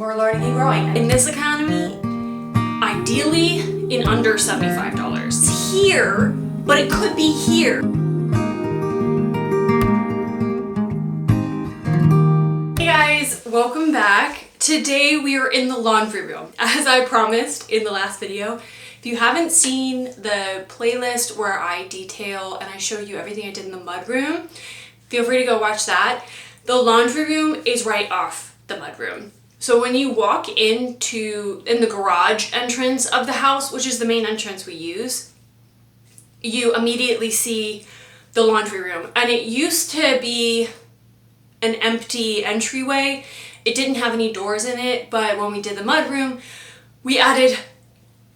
we're learning and growing. In this economy, ideally in under $75. It's here, but it could be here. Hey guys, welcome back. Today we are in the laundry room, as I promised in the last video. If you haven't seen the playlist where I detail and I show you everything I did in the mudroom, feel free to go watch that. The laundry room is right off the mudroom. So when you walk in the garage entrance of the house, which is the main entrance we use, you immediately see the laundry room. And it used to be an empty entryway. It didn't have any doors in it, but when we did the mudroom, we added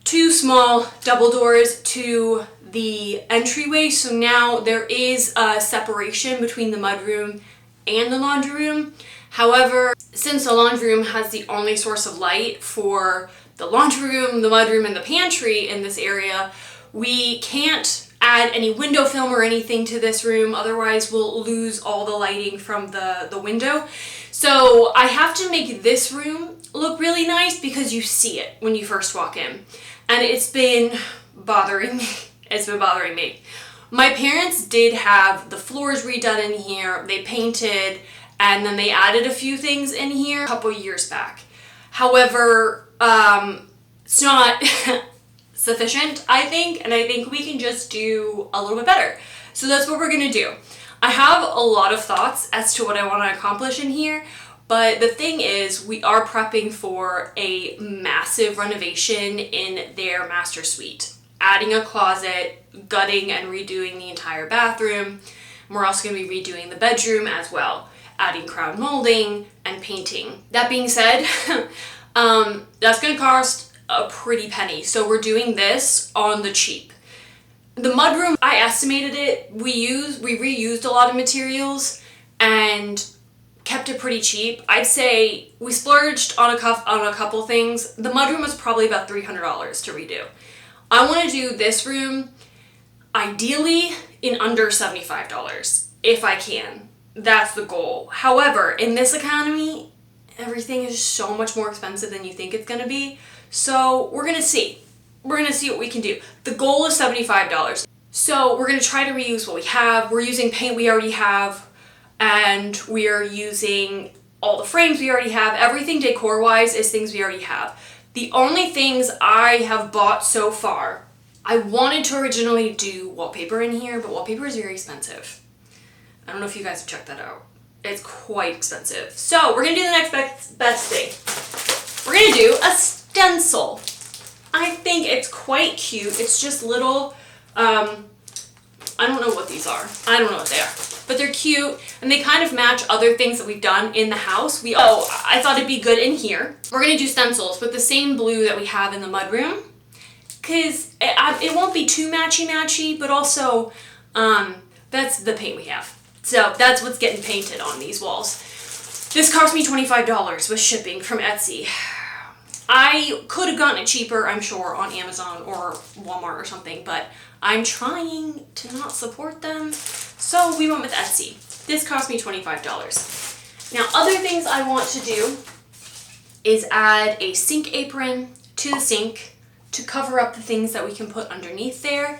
2 small double doors to the entryway. So now there is a separation between the mudroom and the laundry room. However, since the laundry room has the only source of light for the laundry room, the mudroom, and the pantry in this area, we can't add any window film or anything to this room, otherwise we'll lose all the lighting from the window. So I have to make this room look really nice because you see it when you first walk in. And it's been bothering me. It's been bothering me. My parents did have the floors redone in here. They painted, and then they added a few things in here a couple years back. However, it's not sufficient, I think, and I think we can just do a little bit better. So that's what we're gonna do. I have a lot of thoughts as to what I want to accomplish in here, but the thing is, we are prepping for a massive renovation in their master suite. Adding a closet, gutting and redoing the entire bathroom. We're also going to be redoing the bedroom as well, adding crown molding and painting. That being said, that's going to cost a pretty penny. So we're doing this on the cheap. The mudroom, I estimated it. We reused a lot of materials and kept it pretty cheap. I'd say we splurged on a couple things. The mudroom was probably about $300 to redo. I want to do this room ideally in under $75 if I can. That's the goal. However, in this economy, everything is so much more expensive than you think it's going to be. So we're going to see. We're going to see what we can do. The goal is $75. So we're going to try to reuse what we have. We're using paint we already have, and we are using all the frames we already have. Everything decor-wise is things we already have. The only things I have bought so far, I wanted to originally do wallpaper in here, but wallpaper is very expensive. I don't know if you guys have checked that out. It's quite expensive. So we're gonna do the next best thing. We're gonna do a stencil. I think it's quite cute. It's just little, I don't know what these are. I don't know what they are. But they're cute, and they kind of match other things that we've done in the house. I thought it'd be good in here. We're gonna do stencils with the same blue that we have in the mudroom, because it won't be too matchy-matchy, but also that's the paint we have. So that's what's getting painted on these walls. This cost me $25 with shipping from Etsy. I could have gotten it cheaper, I'm sure, on Amazon or Walmart or something, but I'm trying to not support them, so we went with Etsy. This cost me $25. Now, other things I want to do is add a sink apron to the sink to cover up the things that we can put underneath there,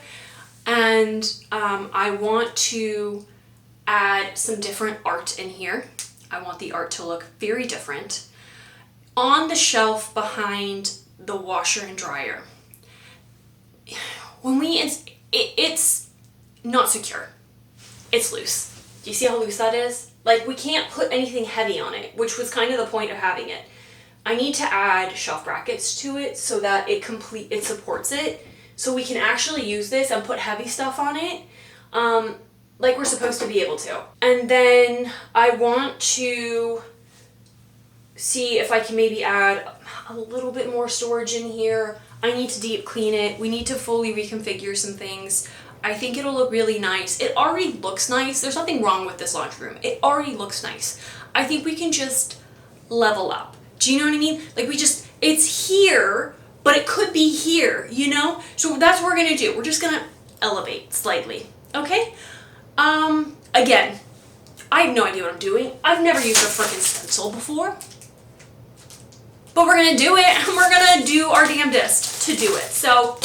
and I want to add some different art in here. I want the art to look very different. On the shelf behind the washer and dryer, it's not secure. It's loose. Do you see how loose that is? Like, we can't put anything heavy on it, which was kind of the point of having it. I need to add shelf brackets to it so that it supports it, so we can actually use this and put heavy stuff on it, like we're supposed to be able to. And then I want to see if I can maybe add a little bit more storage in here. I need to deep clean it. We need to fully reconfigure some things. I think it'll look really nice. It already looks nice. There's nothing wrong with this laundry room. It already looks nice. I think we can just level up. Do you know what I mean? Like, it's here, but it could be here, you know? So that's what we're gonna do. We're just gonna elevate slightly, okay? Again, I have no idea what I'm doing. I've never used a freaking stencil before. but we're gonna do it, and we're gonna do our damnedest to do it. So,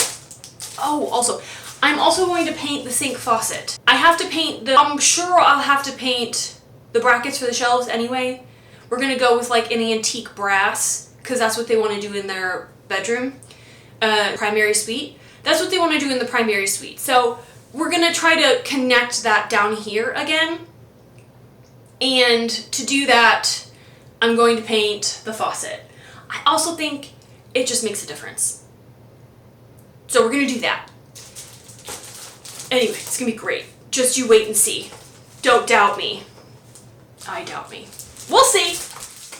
oh, also, I'm also going to paint the sink faucet. I have to paint I'm sure I'll have to paint the brackets for the shelves anyway. We're gonna go with like an antique brass, because that's what they want to do in their bedroom, primary suite. That's what they want to do in the primary suite. So we're gonna try to connect that down here again. And to do that, I'm going to paint the faucet. I also think it just makes a difference. So we're gonna do that. Anyway, it's gonna be great. Just you wait and see. Don't doubt me. I doubt me. We'll see.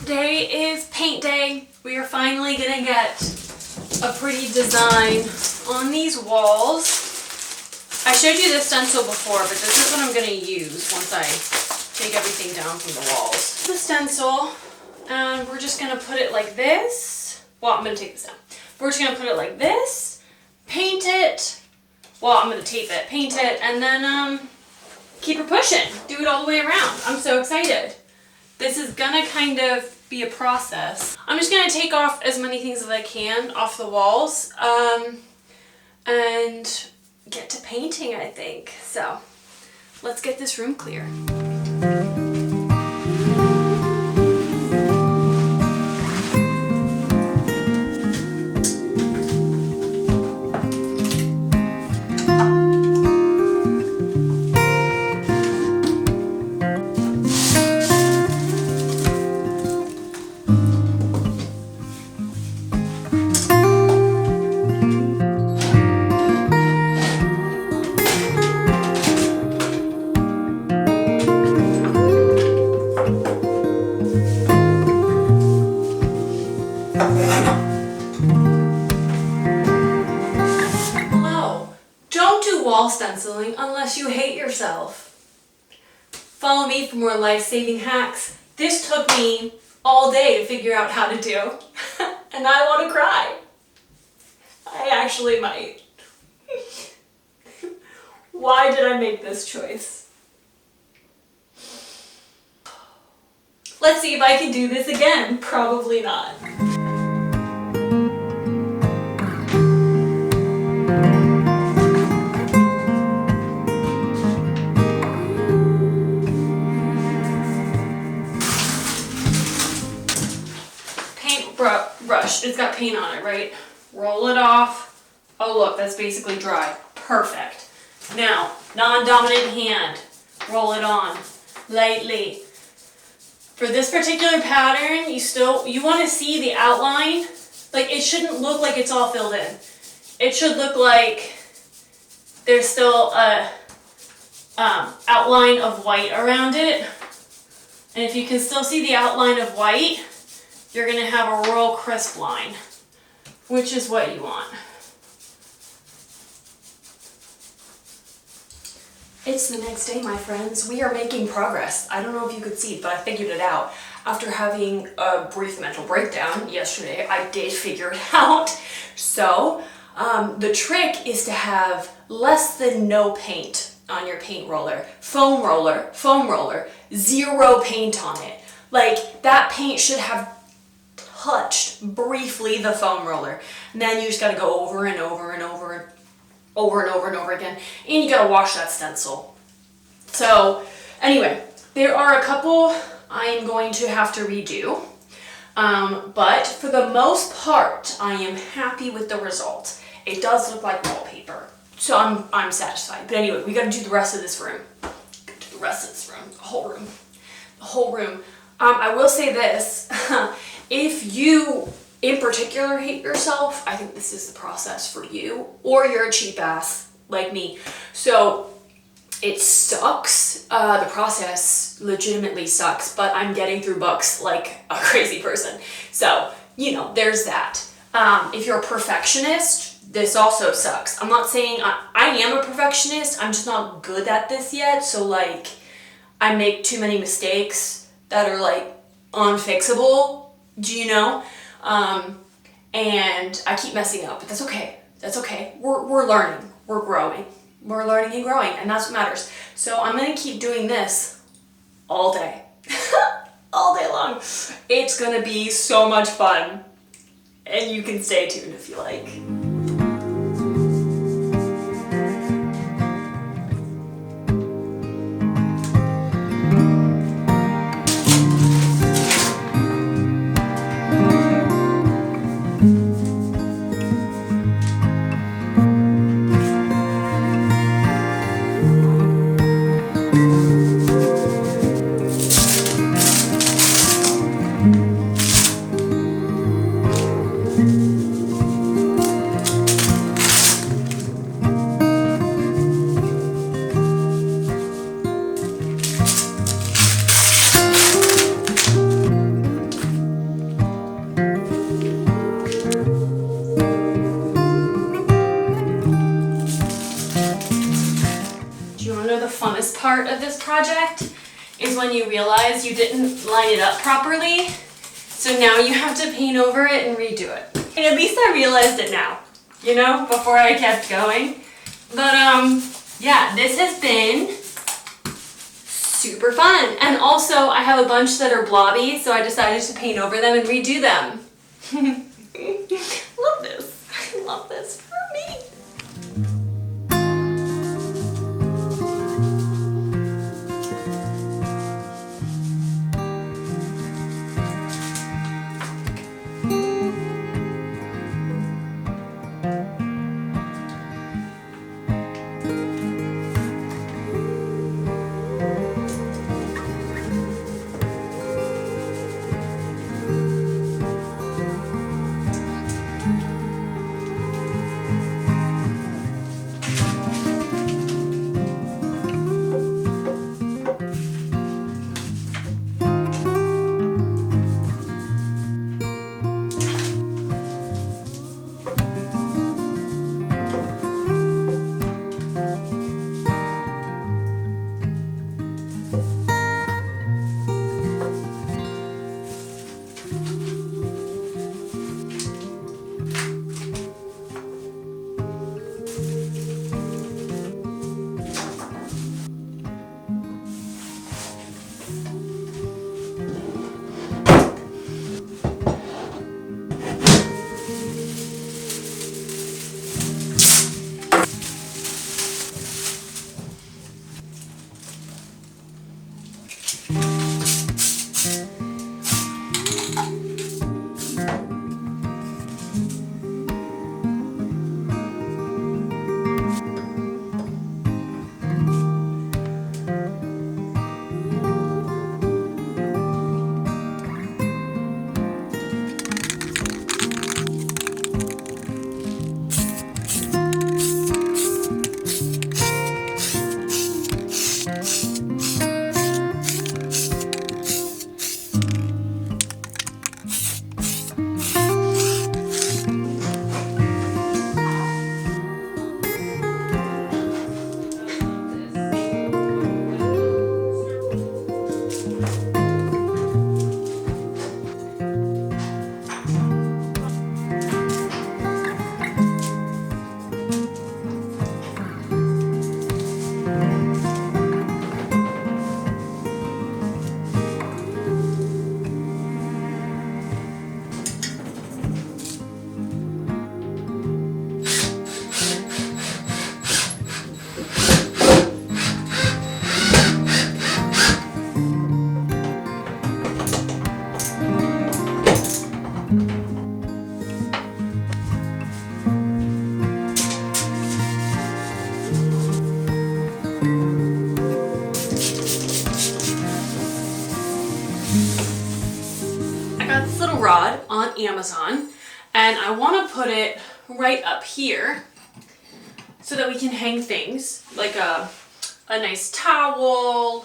Today is paint day. We are finally gonna get a pretty design on these walls. I showed you this stencil before, but this is what I'm gonna use once I take everything down from the walls. The stencil, and we're just gonna put it like this. Well, I'm gonna take this down. We're just gonna put it like this, paint it. Well, I'm gonna tape it, paint it, and then keep her pushing. Do it all the way around. I'm so excited. This is gonna kind of be a process. I'm just gonna take off as many things as I can off the walls, and get to painting, I think. So let's get this room clear. Wall stenciling unless you hate yourself. Follow me for more life-saving hacks. This took me all day to figure out how to do, and I want to cry. I actually might. Why did I make this choice? Let's see if I can do this again. Probably not. Brush. It's got paint on it, right? Roll it off. Oh look, that's basically dry. Perfect. Now, non-dominant hand. Roll it on lightly. For this particular pattern, you want to see the outline. Like, it shouldn't look like it's all filled in. It should look like there's still a outline of white around it. And if you can still see the outline of white, you're going to have a real crisp line, which is what you want. It's the next day, my friends. We are making progress. I don't know if you could see it, but I figured it out. After having a brief mental breakdown yesterday, I did figure it out. So, the trick is to have less than no paint on your paint roller. Foam roller, zero paint on it. Like, that paint should have touched briefly the foam roller, and then you just got to go over and over and over and over again, and you got to wash that stencil. So anyway, there are a couple I'm going to have to redo, but for the most part I am happy with the result. It does look like wallpaper, so I'm satisfied. But anyway, we got to do the rest of this room. The whole room. I will say this. If you, in particular, hate yourself, I think this is the process for you, or you're a cheap ass like me. So it sucks. The process legitimately sucks, but I'm getting through books like a crazy person. So, you know, there's that. If you're a perfectionist, this also sucks. I'm not saying I am a perfectionist. I'm just not good at this yet. So, like, I make too many mistakes that are, like, unfixable. Do you know? And I keep messing up, but that's okay. That's okay. We're learning. We're growing. We're learning and growing, and that's what matters. So I'm gonna keep doing this all day. All day long. It's gonna be so much fun. And you can stay tuned if you like. Funnest part of this project is when you realize you didn't line it up properly, so now you have to paint over it and redo it. And at least I realized it now, you know, before I kept going. But yeah, this has been super fun. And also I have a bunch that are blobby, so I decided to paint over them and redo them. Love this. I love this for me. Rod on Amazon, and I want to put it right up here so that we can hang things like a nice towel.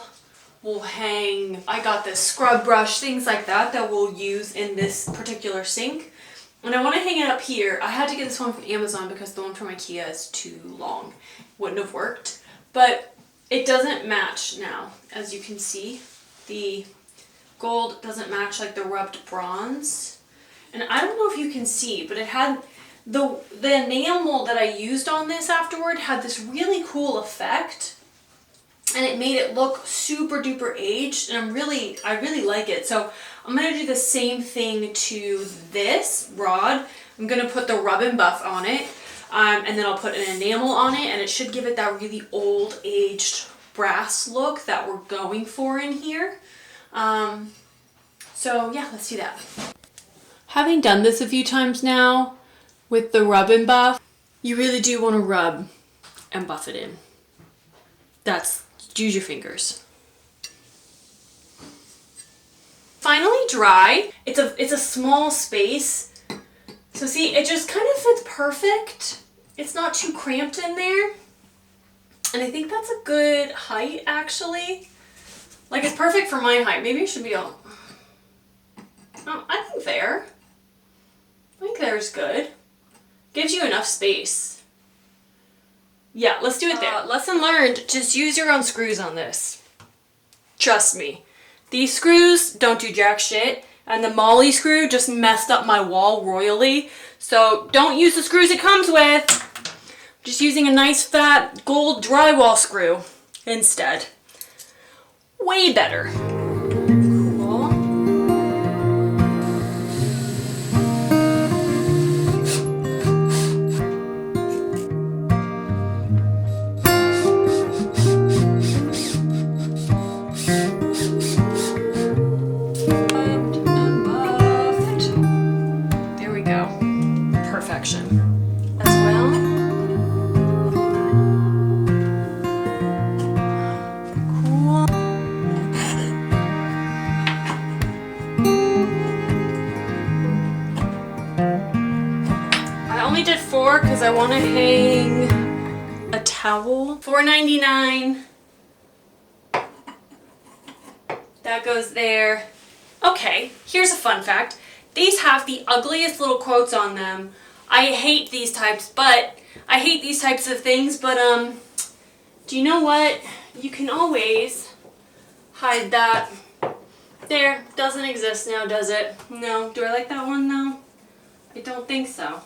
We'll hang, I got this scrub brush, things like that we'll use in this particular sink. And I want to hang it up here. I had to get this one from Amazon because the one from IKEA is too long. Wouldn't have worked. But it doesn't match now, as you can see. The gold doesn't match like the rubbed bronze. And I don't know if you can see, but it had the enamel that I used on this afterward had this really cool effect. and it made it look super duper aged, and I really like it. So I'm gonna do the same thing to this rod. I'm gonna put the rub and buff on it, and then I'll put an enamel on it, and it should give it that really old aged brass look that we're going for in here. So yeah, let's do that. Having done this a few times now with the rub and buff, you really do want to rub and buff it in. Use your fingers. Finally dry. It's a small space. So see, it just kind of fits perfect. It's not too cramped in there. And I think that's a good height, actually. Like, it's perfect for my height. Maybe it should be oh, I think there. I think there's good. Gives you enough space. Yeah, let's do it there. Lesson learned, just use your own screws on this. Trust me. These screws don't do jack shit, and the Molly screw just messed up my wall royally. So don't use the screws it comes with. Just using a nice fat gold drywall screw instead. Way better. Cool. Because I want to hang a towel. $4.99. That goes there. Okay, here's a fun fact. These have the ugliest little quotes on them. I hate these types of things, but do you know what? You can always hide that. There, doesn't exist now, does it? No. Do I like that one though? I don't think so.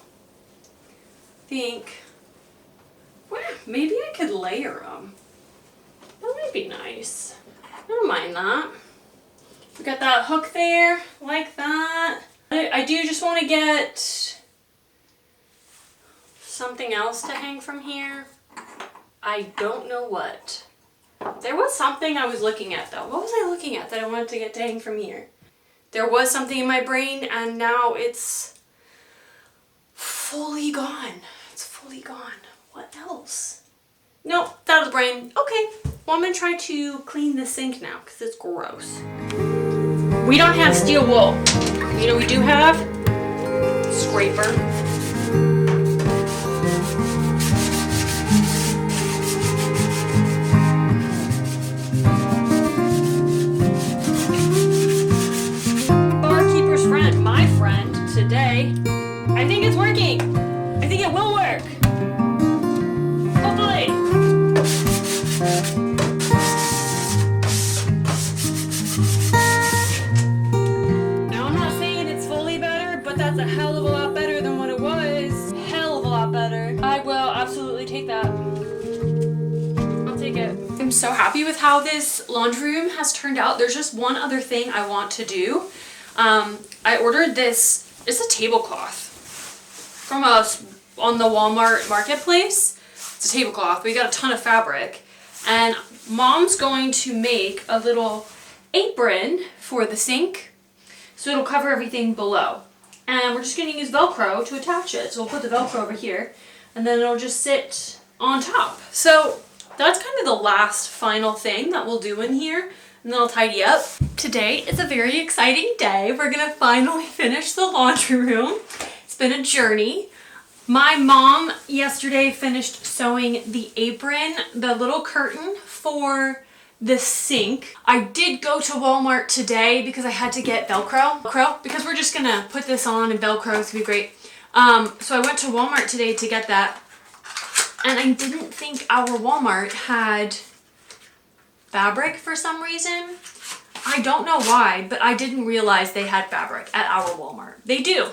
Well, maybe I could layer them. That might be nice. I don't mind that. We got that hook there, like that. I do just want to get something else to hang from here. I don't know what. There was something I was looking at though. What was I looking at that I wanted to get to hang from here? There was something in my brain and now it's fully gone. Fully gone. What else? Nope, it's out of the brain. Okay, well I'm gonna try to clean the sink now because it's gross. We don't have steel wool. You know we do have? Scraper. Barkeeper's friend, my friend, today. I think it's working. I think it will work. Hopefully. Now I'm not saying it's fully better, but that's a hell of a lot better than what it was. Hell of a lot better. I will absolutely take that. I'll take it. I'm so happy with how this laundry room has turned out. There's just one other thing I want to do. I ordered this. It's a tablecloth from on the Walmart marketplace. It's a tablecloth. We got a ton of fabric, and Mom's going to make a little apron for the sink, so it'll cover everything below. And we're just going to use Velcro to attach it. So we'll put the Velcro over here, and then it'll just sit on top. So that's kind of the last final thing that we'll do in here, and then I'll tidy up. Today is a very exciting day. We're gonna finally finish the laundry room. It's been a journey. My mom yesterday finished sewing the apron, the little curtain for the sink. I did go to Walmart today because I had to get Velcro, because we're just gonna put this on and Velcro, it's gonna be great. So I went to Walmart today to get that, and I didn't think our Walmart had fabric for some reason. I don't know why, but I didn't realize they had fabric at our Walmart. They do.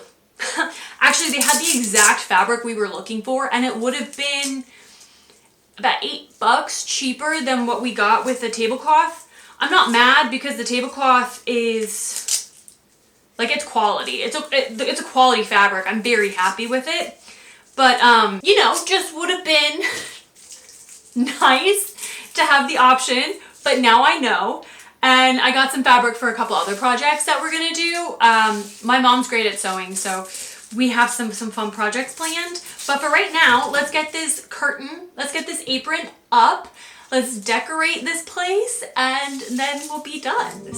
Actually, they had the exact fabric we were looking for, and it would have been about $8 cheaper than what we got with the tablecloth. I'm not mad because the tablecloth is, like, it's quality. It's a quality fabric. I'm very happy with it. But, you know, just would have been nice to have the option, but now I know. And I got some fabric for a couple other projects that we're gonna do. My mom's great at sewing, so we have some fun projects planned. But for right now, let's get this curtain, let's get this apron up, let's decorate this place, and then we'll be done.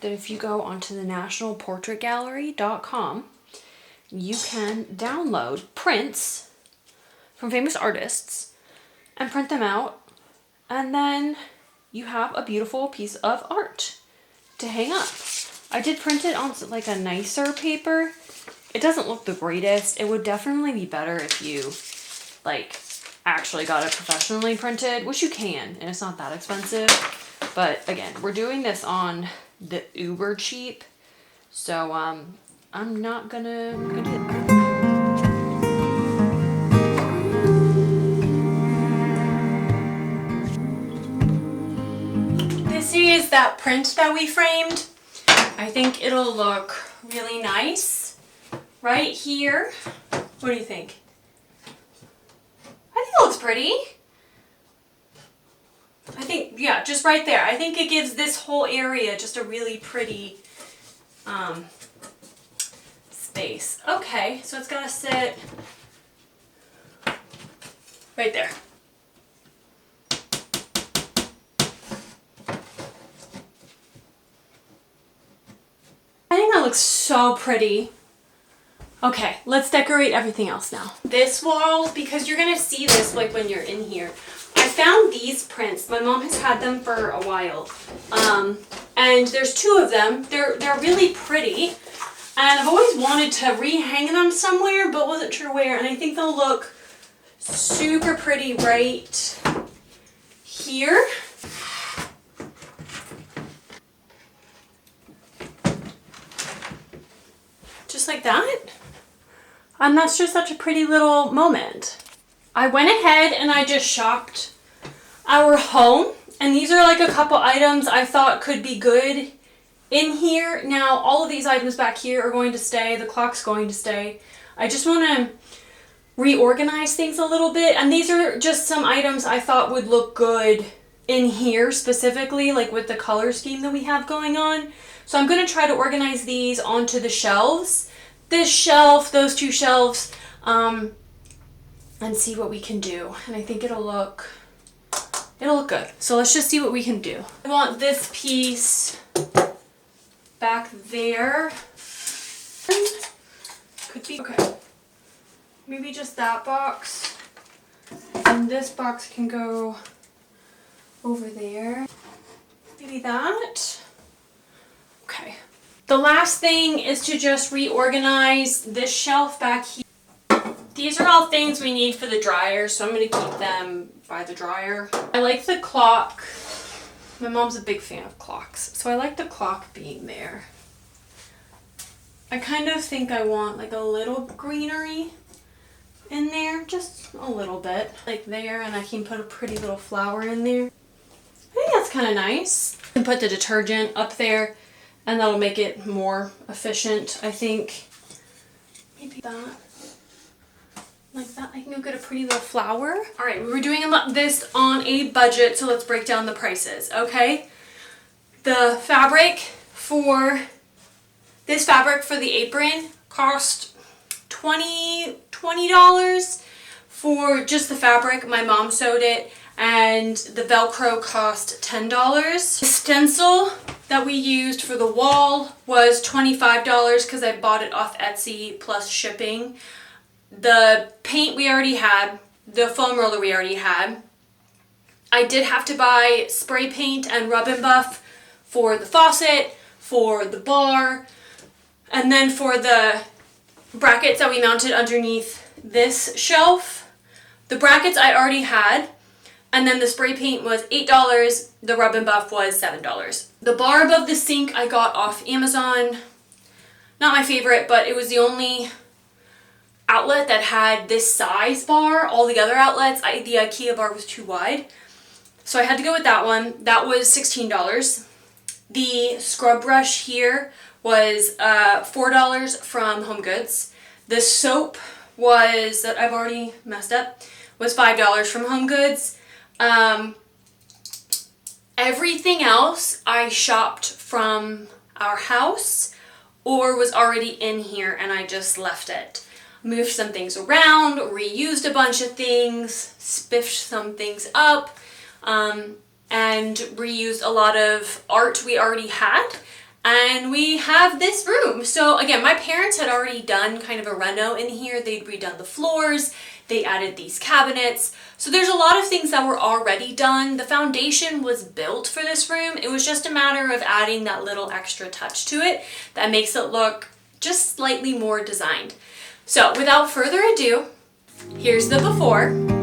If you go onto the nationalportraitgallery.com, you can download prints from famous artists and print them out, and then you have a beautiful piece of art to hang up. I did print it on like a nicer paper. It doesn't look the greatest. It would definitely be better if you like actually got it professionally printed, which you can, and it's not that expensive. But again, we're doing this on the uber cheap, so I'm not gonna do that. This is that print that we framed. I think it'll look really nice right here. What do you think? I think it looks pretty. I think, yeah, just right there. I think it gives this whole area just a really pretty space. Okay, so it's gotta sit right there. I think that looks so pretty. Okay, let's decorate everything else now. This wall, because you're gonna see this like when you're in here. I found these prints. My mom has had them for a while. And there's two of them. They're really pretty. And I've always wanted to rehang them somewhere, but wasn't sure where. And I think they'll look super pretty right here. Just like that. And that's just such a pretty little moment. I went ahead and I just shopped our home, and these are like a couple items I thought could be good in here. Now, all of these items back here are going to stay. The clock's going to stay. I just want to reorganize things a little bit, and these are just some items I thought would look good in here specifically, like with the color scheme that we have going on. So I'm going to try to organize these onto the shelves. This shelf, those two shelves, and see what we can do. And I think it'll look good. So let's just see what we can do. I want this piece back there. Could be, okay. Maybe just that box. And this box can go over there. Maybe that. Okay. The last thing is to just reorganize this shelf back here. These are all things we need for the dryer, so I'm going to keep them by the dryer. I like the clock. My mom's a big fan of clocks, so I like the clock being there. I kind of think I want like a little greenery in there, just a little bit, like there, and I can put a pretty little flower in there. I think that's kind of nice. And put the detergent up there, and that'll make it more efficient, I think. Maybe that. Like that, I can go get a pretty little flower. All right, we were doing this on a budget, so let's break down the prices, okay? The fabric for this fabric for the apron cost $20 for just the fabric. My mom sewed it, and the Velcro cost $10. The stencil that we used for the wall was $25 because I bought it off Etsy plus shipping. The paint we already had, the foam roller we already had. I did have to buy spray paint and rub and buff for the faucet, for the bar, and then for the brackets that we mounted underneath this shelf. The brackets I already had, and then the spray paint was $8, the rub and buff was $7. The bar above the sink I got off Amazon. Not my favorite, but it was the only outlet that had this size bar. All the other outlets, the IKEA bar was too wide. So I had to go with that one. That was $16. The scrub brush here was $4 from HomeGoods. The soap was, that I've already messed up, was $5 from HomeGoods. Everything else I shopped from our house or was already in here and I just left it. Moved some things around, reused a bunch of things, spiffed some things up, and reused a lot of art we already had. And we have this room. So again, my parents had already done kind of a reno in here. They'd redone the floors, they added these cabinets. So there's a lot of things that were already done. The foundation was built for this room. It was just a matter of adding that little extra touch to it that makes it look just slightly more designed. So without further ado, here's the before.